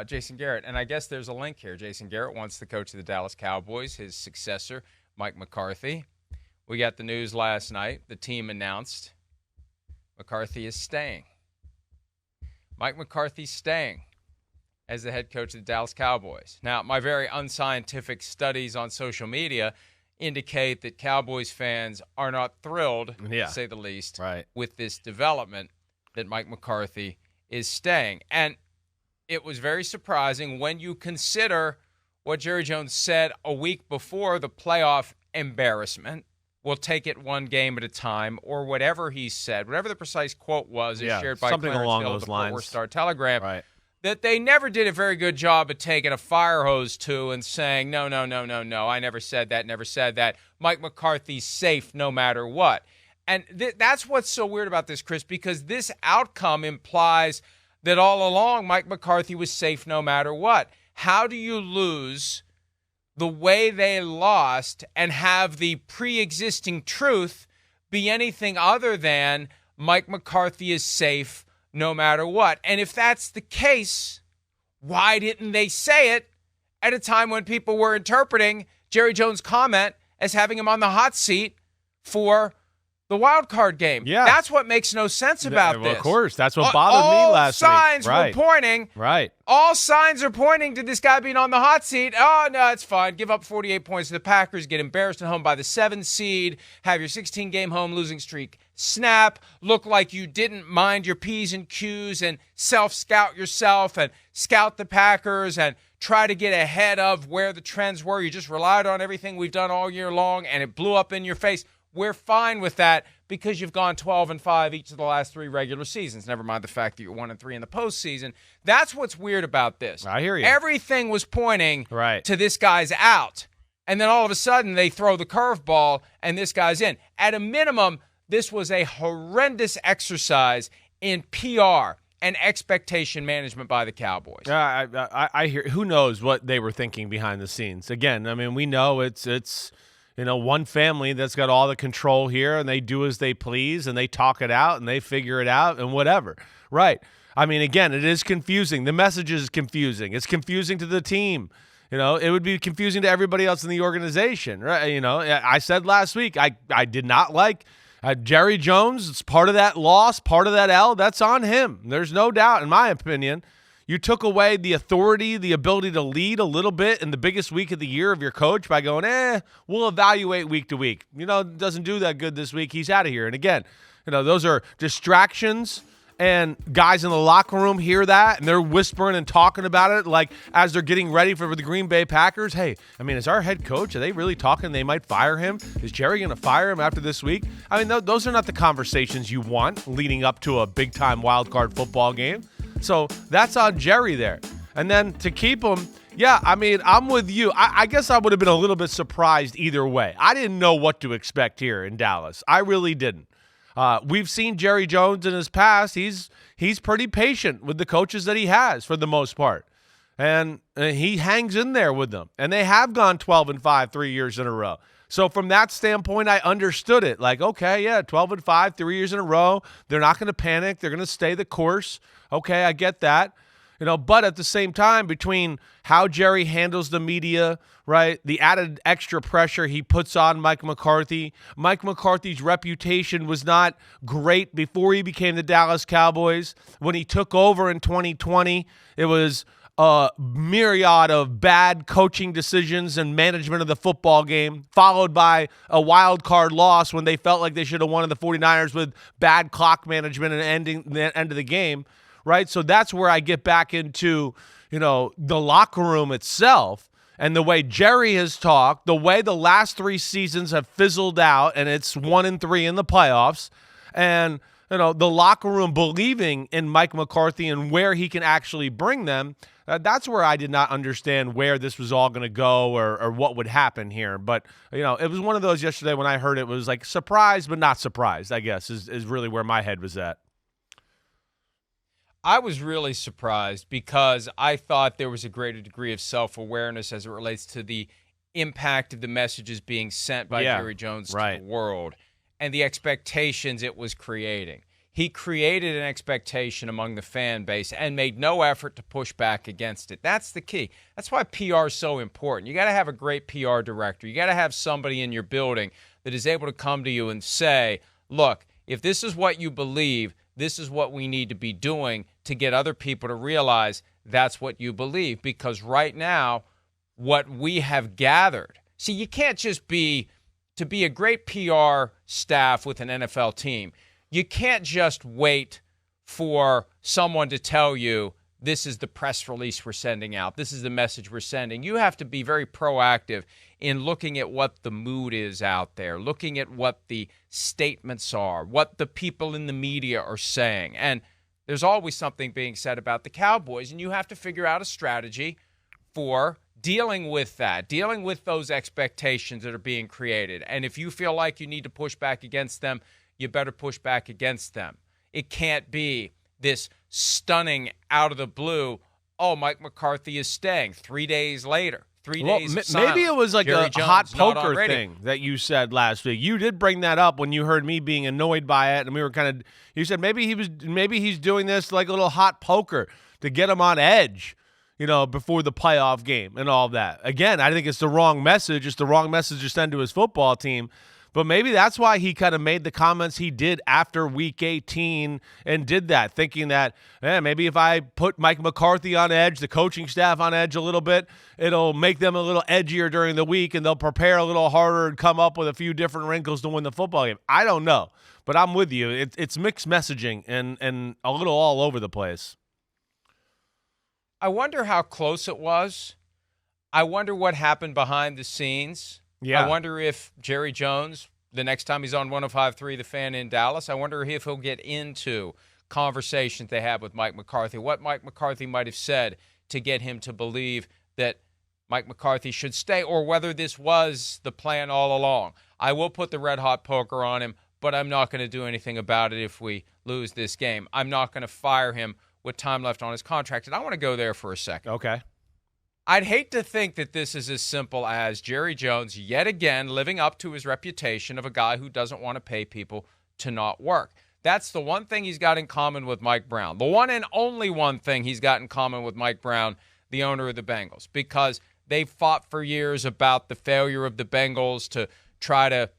Jason Garrett. And I guess there's a link here. Jason Garrett wants the coach of the Dallas Cowboys, his successor, Mike McCarthy. We got the news last night. The team announced McCarthy is staying. Mike McCarthy's staying as the head coach of the Dallas Cowboys. Now, my very unscientific studies on social media indicate that Cowboys fans are not thrilled, to say the least, with this development that Mike McCarthy is staying. And it was very surprising when you consider what Jerry Jones said a week before the playoff embarrassment. We'll take it one game at a time, or whatever he said, whatever the precise quote was, is shared by something Clarence along Hill those of the lines. Fort Worth Star-Telegram. Right. That they never did a very good job of taking a fire hose to and saying, no, I never said that. Mike McCarthy's safe no matter what. And that's what's so weird about this, Chris, because this outcome implies that all along Mike McCarthy was safe no matter what. How do you lose the way they lost and have the pre-existing truth be anything other than Mike McCarthy is safe no matter what? And if that's the case, why didn't they say it at a time when people were interpreting Jerry Jones' comment as having him on the hot seat for the wild card game? Yeah. That's what makes no sense about this. Of course. That's what bothered me last week. All signs were pointing. Right. All signs are pointing to this guy being on the hot seat. Oh, no, it's fine. Give up 48 points to the Packers, get embarrassed at home by the 7th seed, have your 16-game home losing streak snap, look like you didn't mind your P's and Q's and self-scout yourself and scout the Packers and try to get ahead of where the trends were. You just relied on everything we've done all year long, and it blew up in your face. We're fine with that because you've gone 12-5 each of the last 3 regular seasons. Never mind the fact that you're 1-3 in the postseason. That's what's weird about this. I hear you. Everything was pointing to this guy's out. And then all of a sudden they throw the curveball and this guy's in. At a minimum, this was a horrendous exercise in PR and expectation management by the Cowboys. I hear. Who knows what they were thinking behind the scenes? Again, I mean, we know it's one family that's got all the control here, and they do as they please, and they talk it out, and they figure it out, and whatever. Right. I mean, again, it is confusing. The message is confusing. It's confusing to the team. It would be confusing to everybody else in the organization. Right. I said last week I did not like Jerry Jones. It's part of that loss, part of that L. That's on him. There's no doubt, in my opinion. You took away the authority, the ability to lead a little bit in the biggest week of the year of your coach by going, we'll evaluate week to week. Doesn't do that good this week. He's out of here. And again, those are distractions, and guys in the locker room hear that, and they're whispering and talking about it like as they're getting ready for the Green Bay Packers. Hey, I mean, is our head coach, are they really talking they might fire him? Is Jerry going to fire him after this week? I mean, those are not the conversations you want leading up to a big-time wild card football game. So that's on Jerry there. And then to keep him, I mean, I'm with you. I guess I would have been a little bit surprised either way. I didn't know what to expect here in Dallas. I really didn't. We've seen Jerry Jones in his past. He's pretty patient with the coaches that he has for the most part. And he hangs in there with them. And they have gone 12-5 3 years in a row. So from that standpoint, I understood it. Like, okay, 12-5, 3 years in a row. They're not going to panic. They're going to stay the course. Okay, I get that. But at the same time, between how Jerry handles the media, right, the added extra pressure he puts on Mike McCarthy's reputation was not great before he became the Dallas Cowboys. When he took over in 2020, it was a myriad of bad coaching decisions and management of the football game, followed by a wild card loss when they felt like they should have won the 49ers with bad clock management and ending the end of the game, right? So that's where I get back into, the locker room itself and the way Jerry has talked, the way the last 3 seasons have fizzled out, and it's 1-3 in the playoffs, and the locker room believing in Mike McCarthy and where he can actually bring them. That's where I did not understand where this was all going to go or what would happen here. But, it was one of those yesterday when I heard it was like surprised but not surprised, I guess, is really where my head was at. I was really surprised because I thought there was a greater degree of self-awareness as it relates to the impact of the messages being sent by Jerry Jones to the world and the expectations it was creating. he created an expectation among the fan base and made no effort to push back against it. That's the key. That's why PR is so important. You got to have a great PR director. You got to have somebody in your building that is able to come to you and say, look, if this is what you believe, this is what we need to be doing to get other people to realize that's what you believe. Because right now, what we have gathered, see, you can't just to be a great PR staff with an NFL team, you can't just wait for someone to tell you this is the press release we're sending out, this is the message we're sending. You have to be very proactive in looking at what the mood is out there, looking at what the statements are, what the people in the media are saying. And there's always something being said about the Cowboys, and you have to figure out a strategy for dealing with that, dealing with those expectations that are being created. And if you feel like you need to push back against them, you better push back against them. It can't be this stunning out of the blue, oh, Mike McCarthy is staying 3 days later. 3 days of silence. Maybe it was like Jerry a Jones hot not poker on radio. thing that you said last week. You did bring that up when you heard me being annoyed by it, and we were kind of. You said maybe he's doing this like a little hot poker to get him on edge, before the playoff game and all that. Again, I think it's the wrong message. It's the wrong message to send to his football team. But maybe that's why he kind of made the comments he did after Week 18 and did that, thinking that, maybe if I put Mike McCarthy on edge, the coaching staff on edge a little bit, it'll make them a little edgier during the week and they'll prepare a little harder and come up with a few different wrinkles to win the football game. I don't know, but I'm with you. It's mixed messaging and a little all over the place. I wonder how close it was. I wonder what happened behind the scenes. Yeah. I wonder if Jerry Jones, the next time he's on 105.3 The Fan in Dallas, I wonder if he'll get into conversations they have with Mike McCarthy, what Mike McCarthy might have said to get him to believe that Mike McCarthy should stay, or whether this was the plan all along. I will put the red-hot poker on him, but I'm not going to do anything about it if we lose this game. I'm not going to fire him with time left on his contract. And I want to go there for a second. Okay. I'd hate to think that this is as simple as Jerry Jones yet again living up to his reputation of a guy who doesn't want to pay people to not work. That's the one thing he's got in common with Mike Brown. The one and only one thing he's got in common with Mike Brown, the owner of the Bengals, because they fought for years about the failure of the Bengals to try to,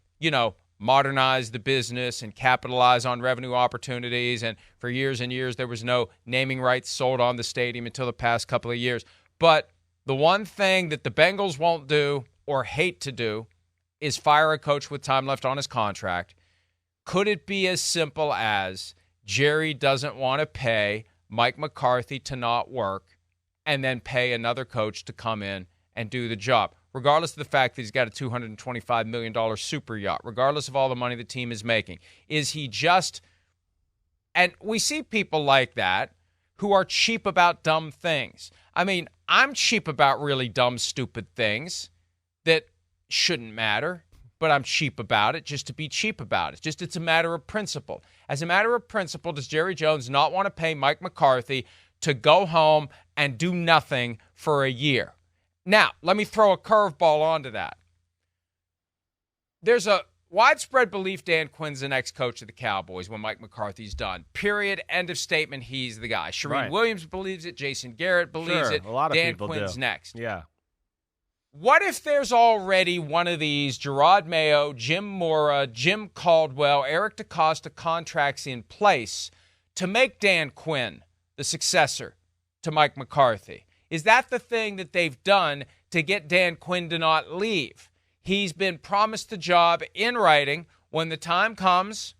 modernize the business and capitalize on revenue opportunities. And for years and years, there was no naming rights sold on the stadium until the past couple of years. But the one thing that the Bengals won't do or hate to do is fire a coach with time left on his contract. Could it be as simple as Jerry doesn't want to pay Mike McCarthy to not work and then pay another coach to come in and do the job, regardless of the fact that he's got a $225 million super yacht, regardless of all the money the team is making? Is he just – and we see people like that who are cheap about dumb things. I mean, I'm cheap about really dumb, stupid things that shouldn't matter, but I'm cheap about it just to be cheap about it. It's a matter of principle. As a matter of principle, does Jerry Jones not want to pay Mike McCarthy to go home and do nothing for a year? Now, let me throw a curveball onto that. There's a widespread belief Dan Quinn's the next coach of the Cowboys when Mike McCarthy's done. Period. End of statement. He's the guy. Shereen Williams believes it. Jason Garrett believes it. A lot of Dan people Quinn's do. next. Yeah. What if there's already one of these Gerard Mayo, Jim Mora, Jim Caldwell, Eric DeCosta contracts in place to make Dan Quinn the successor to Mike McCarthy? Is that the thing that they've done to get Dan Quinn to not leave? He's been promised the job in writing. When the time comes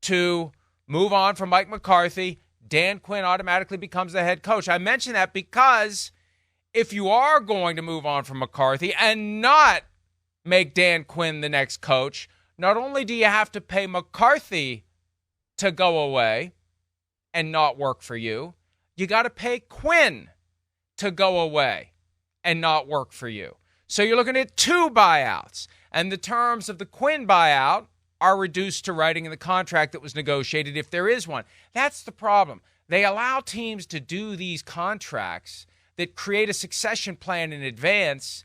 to move on from Mike McCarthy, Dan Quinn automatically becomes the head coach. I mention that because if you are going to move on from McCarthy and not make Dan Quinn the next coach, not only do you have to pay McCarthy to go away and not work for you, you got to pay Quinn to go away and not work for you. So you're looking at two buyouts, and the terms of the Quinn buyout are reduced to writing in the contract that was negotiated if there is one. That's the problem. They allow teams to do these contracts that create a succession plan in advance,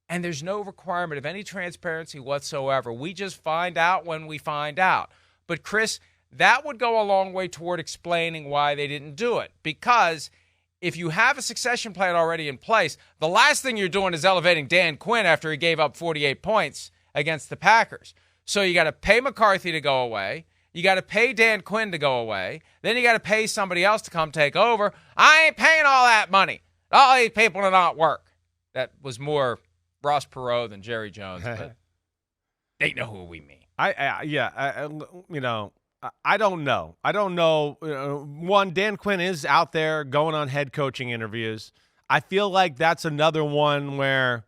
and there's no requirement of any transparency whatsoever. We just find out when we find out. But, Chris, that would go a long way toward explaining why they didn't do it. Because if you have a succession plan already in place, the last thing you're doing is elevating Dan Quinn after he gave up 48 points against the Packers. So you got to pay McCarthy to go away. You got to pay Dan Quinn to go away. Then you got to pay somebody else to come take over. I ain't paying all that money. All these people to not work. That was more Ross Perot than Jerry Jones, but they know who we mean. I don't know. I don't know. One, Dan Quinn is out there going on head coaching interviews. I feel like that's another one where,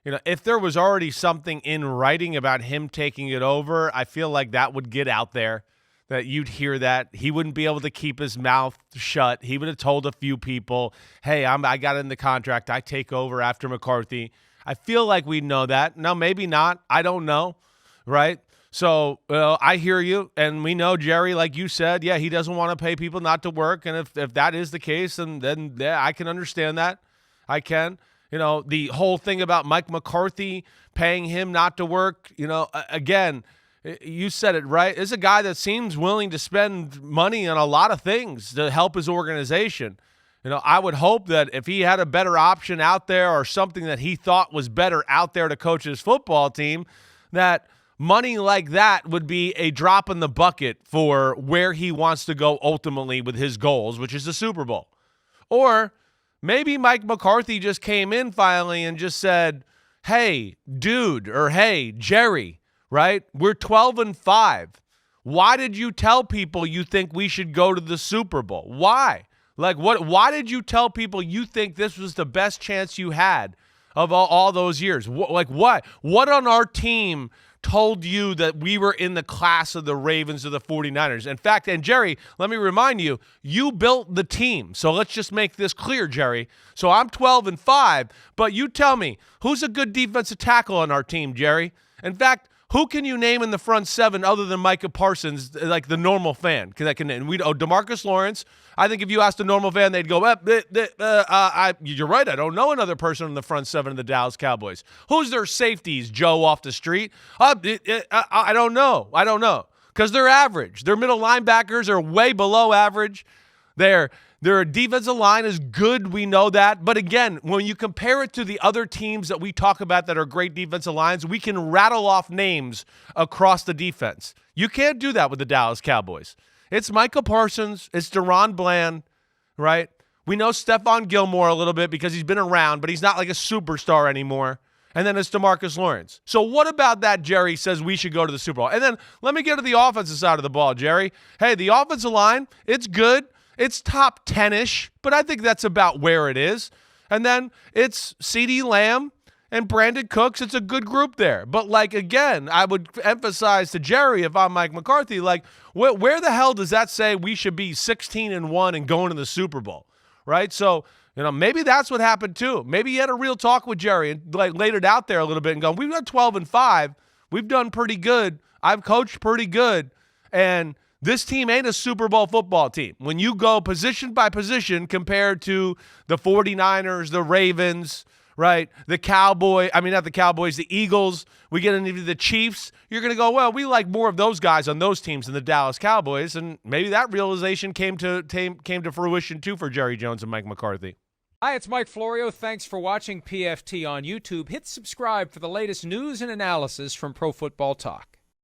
if there was already something in writing about him taking it over, I feel like that would get out there, that you'd hear that. He wouldn't be able to keep his mouth shut. He would have told a few people, hey, I got in the contract. I take over after McCarthy. I feel like we know that. Now, maybe not. I don't know, right? So I hear you, and we know Jerry, like you said, yeah, he doesn't want to pay people not to work, and if that is the case, then yeah, I can understand that. I can. The whole thing about Mike McCarthy paying him not to work, again, you said it right. There's a guy that seems willing to spend money on a lot of things to help his organization. I would hope that if he had a better option out there or something that he thought was better out there to coach his football team, that money like that would be a drop in the bucket for where he wants to go ultimately with his goals, which is the Super Bowl. Or maybe Mike McCarthy just came in finally and just said, hey, dude, or hey, Jerry, right? We're 12-5. Why did you tell people you think we should go to the Super Bowl? Why? Why did you tell people you think this was the best chance you had of all those years? What on our team told you that we were in the class of the Ravens or the 49ers? In fact, and Jerry, let me remind you, you built the team. So let's just make this clear, Jerry. So I'm 12-5, but you tell me, who's a good defensive tackle on our team, Jerry? In fact, who can you name in the front seven other than Micah Parsons, like the normal fan? DeMarcus Lawrence. I think if you asked a normal fan, they'd go, you're right, I don't know another person in the front seven of the Dallas Cowboys. Who's their safeties, Joe off the street? I don't know. Because they're average. Their middle linebackers are way below average. Their defensive line is good, we know that. But again, when you compare it to the other teams that we talk about that are great defensive lines, we can rattle off names across the defense. You can't do that with the Dallas Cowboys. It's Micah Parsons. It's Deron Bland, right? We know Stephon Gilmore a little bit because he's been around, but he's not like a superstar anymore. And then it's DeMarcus Lawrence. So what about that, Jerry, says we should go to the Super Bowl? And then let me get to the offensive side of the ball, Jerry. Hey, the offensive line, it's good. It's top 10-ish, but I think that's about where it is. And then it's CeeDee Lamb and Brandon Cooks. It's a good group there. But, again, I would emphasize to Jerry, if I'm Mike McCarthy, where the hell does that say we should be 16-1 and going to the Super Bowl, right? So, maybe that's what happened too. Maybe he had a real talk with Jerry and laid it out there a little bit and gone, we've got 12-5. We've done pretty good. I've coached pretty good. And this team ain't a Super Bowl football team. When you go position by position compared to the 49ers, the Ravens, right, the Eagles, we get into the Chiefs, you're going to go, well, we like more of those guys on those teams than the Dallas Cowboys, and maybe that realization came to fruition too for Jerry Jones and Mike McCarthy. Hi, it's Mike Florio. Thanks for watching PFT on YouTube. Hit subscribe for the latest news and analysis from Pro Football Talk.